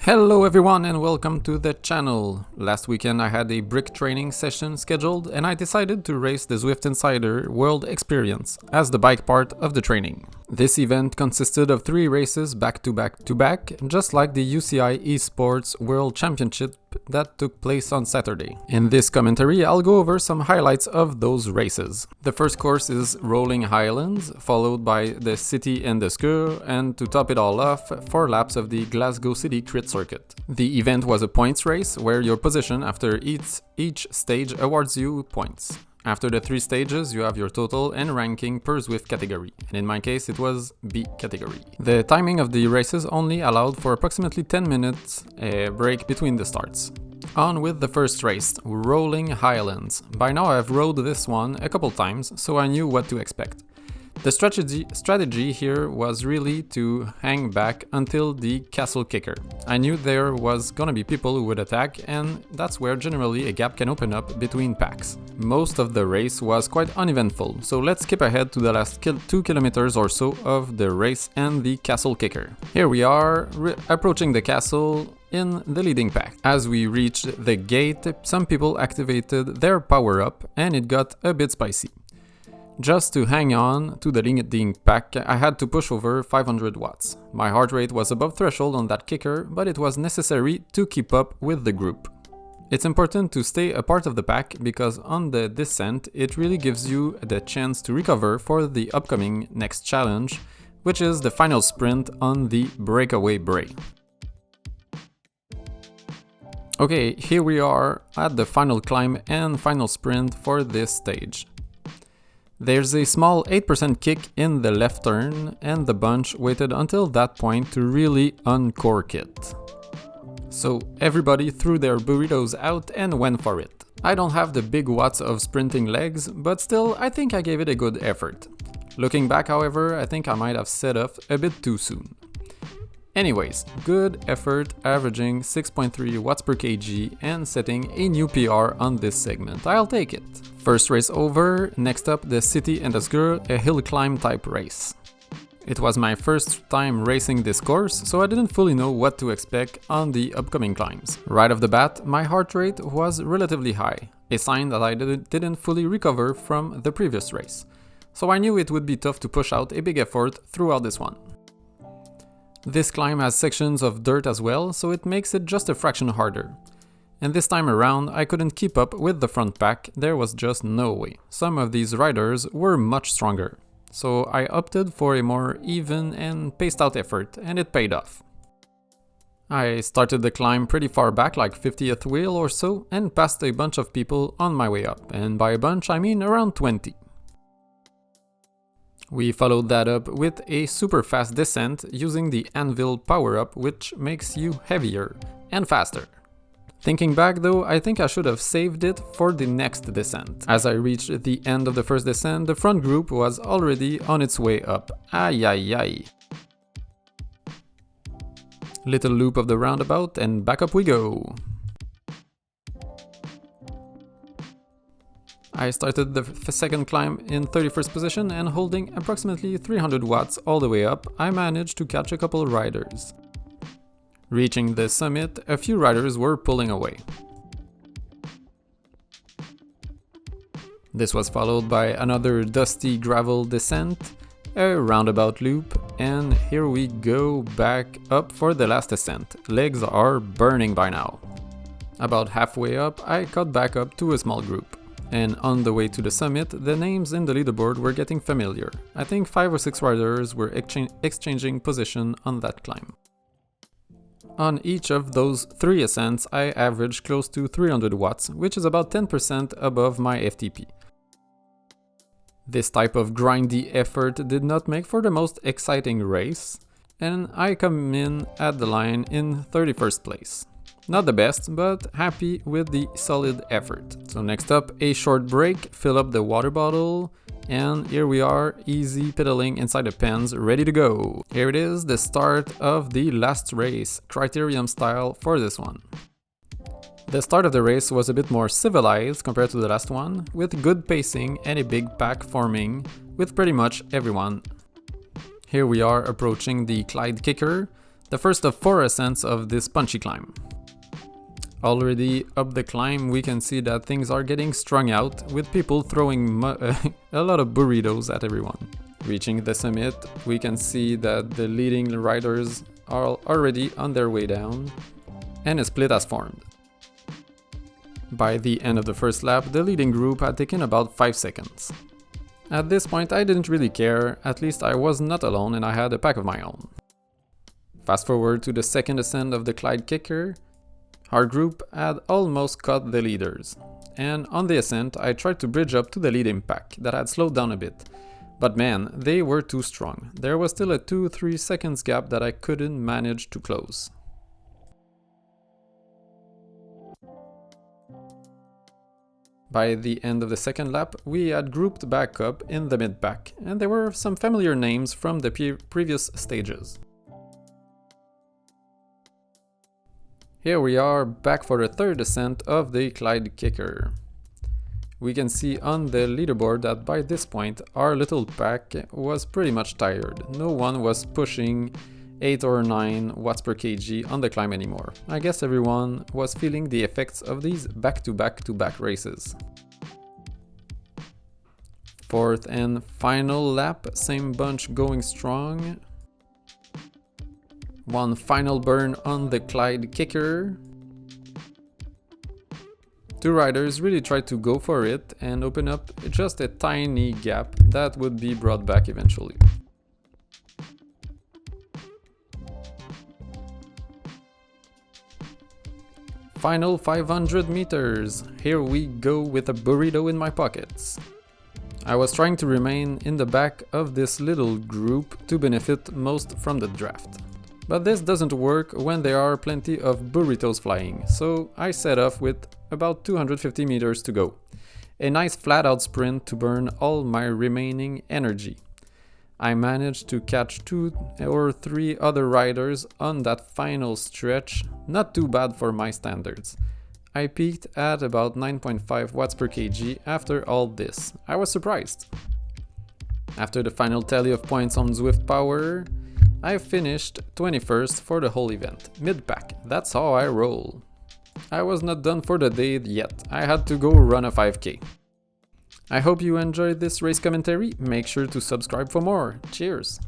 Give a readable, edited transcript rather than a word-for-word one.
Hello everyone and welcome to the channel. Last weekend I had a bric training session scheduled and I decided to race the Zwift Insider World Experience as the bike part of the training. This event consisted of 3 races back to back, just like the UCI Esports World Championship that took place on Saturday. In this commentary I'll go over some highlights of those races. The first course is rolling Highlands, followed by the city and the Sgurr, and to top it all off, 4 laps of the Glasgow city crit circuit. The event was a points race where your position after each stage awards you points. After the 3 stages, you have your total and ranking per Zwift category, and in my case it was B category. The timing of the races only allowed for approximately 10 minutes break between the starts. On with the first race, Rolling Highlands. By now I've rode this one a couple times, so I knew what to expect. The strategy here was really to hang back until the castle kicker. I knew there was gonna be people who would attack, and that's where generally a gap can open up between packs. Most of the race was quite uneventful, so let's skip ahead to the last 2 kilometers or so of the race and the castle kicker. Here we are, approaching the castle in the leading pack. As we reached the gate, some people activated their power-up and it got a bit spicy. Just to hang on to the leading pack, I had to push over 500 watts. My heart rate was above threshold on that kicker, but it was necessary to keep up with the group. It's important to stay a part of the pack because on the descent it really gives you the chance to recover for the upcoming next challenge, which is the final sprint on the breakaway brae. Okay, here we are at the final climb and final sprint for this stage. There's a small 8% kick in the left turn, and the bunch waited until that point to really uncork it. So everybody threw their burritos out and went for it. I don't have the big watts of sprinting legs, but still I think I gave it a good effort. Looking back, however, I think I might have set off a bit too soon. Anyways, good effort, averaging 6.3 watts per kg and setting a new PR on this segment. I'll take it. First race over, next up the city and the Sgurr, a hill climb type race. It was my first time racing this course, so I didn't fully know what to expect on the upcoming climbs. Right off the bat, my heart rate was relatively high, a sign that I didn't fully recover from the previous race. So I knew it would be tough to push out a big effort throughout this one. This climb has sections of dirt as well, so it makes it just a fraction harder. And this time around, I couldn't keep up with the front pack, there was just no way. Some of these riders were much stronger. So I opted for a more even and paced out effort, and it paid off. I started the climb pretty far back, like 50th wheel or so, and passed a bunch of people on my way up, and by a bunch I mean around 20. We followed that up with a super fast descent using the anvil power-up, which makes you heavier and faster. Thinking back though, I think I should have saved it for the next descent. As I reached the end of the first descent, the front group was already on its way up. Ay ay ay. Little loop of the roundabout and back up we go. I started the second climb in 31st position and holding approximately 300 watts all the way up, I managed to catch a couple riders. Reaching the summit, a few riders were pulling away. This was followed by another dusty gravel descent, a roundabout loop, and here we go back up for the last descent. Legs are burning by now. About halfway up, I caught back up to a small group. And on the way to the summit, the names in the leaderboard were getting familiar. I think 5 or 6 riders were exchanging position on that climb. On each of those 3 ascents, I averaged close to 300 watts, which is about 10% above my FTP. This type of grindy effort did not make for the most exciting race, and I come in at the line in 31st place. Not the best, but happy with the solid effort. So next up, a short break, fill up the water bottle, and here we are, easy pedaling inside the pens, ready to go. Here it is, the start of the last race, criterium style for this one. The start of the race was a bit more civilized compared to the last one, with good pacing and a big pack forming with pretty much everyone. Here we are approaching the Clyde kicker. The first of 4 ascents of this punchy climb. Already up the climb, we can see that things are getting strung out, with people throwing a lot of burritos at everyone. Reaching the summit, we can see that the leading riders are already on their way down, and a split has formed. By the end of the first lap, the leading group had taken about 5 seconds. At this point I didn't really care, at least I was not alone and I had a pack of my own. Fast forward to the second ascent of the Clyde Kicker, our group had almost caught the leaders, and on the ascent I tried to bridge up to the leading pack that had slowed down a bit. But man, they were too strong. There was still a 2-3 seconds gap that I couldn't manage to close. By the end of the second lap, we had grouped back up in the mid-pack, and there were some familiar names from the previous stages. Here we are back for the third ascent of the Clyde Kicker. We can see on the leaderboard that by this point our little pack was pretty much tired. No one was pushing 8 or 9 watts per kg on the climb anymore. I guess everyone was feeling the effects of these back-to-back-to-back races. Fourth and final lap, same bunch going strong. One final burn on the Clyde Kicker. 2 riders really tried to go for it and open up just a tiny gap that would be brought back eventually. Final 500 meters. Here we go with a burrito in my pockets. I was trying to remain in the back of this little group to benefit most from the draft. But this doesn't work when there are plenty of burritos flying, so I set off with about 250 meters to go. A nice flat out sprint to burn all my remaining energy. I managed to catch 2 or 3 other riders on that final stretch, not too bad for my standards. I peaked at about 9.5 watts per kg after all this. I was surprised. After the final tally of points on Zwift Power, I finished 21st for the whole event, mid-pack. That's how I roll. I was not done for the day yet, I had to go run a 5k. I hope you enjoyed this race commentary, make sure to subscribe for more. Cheers!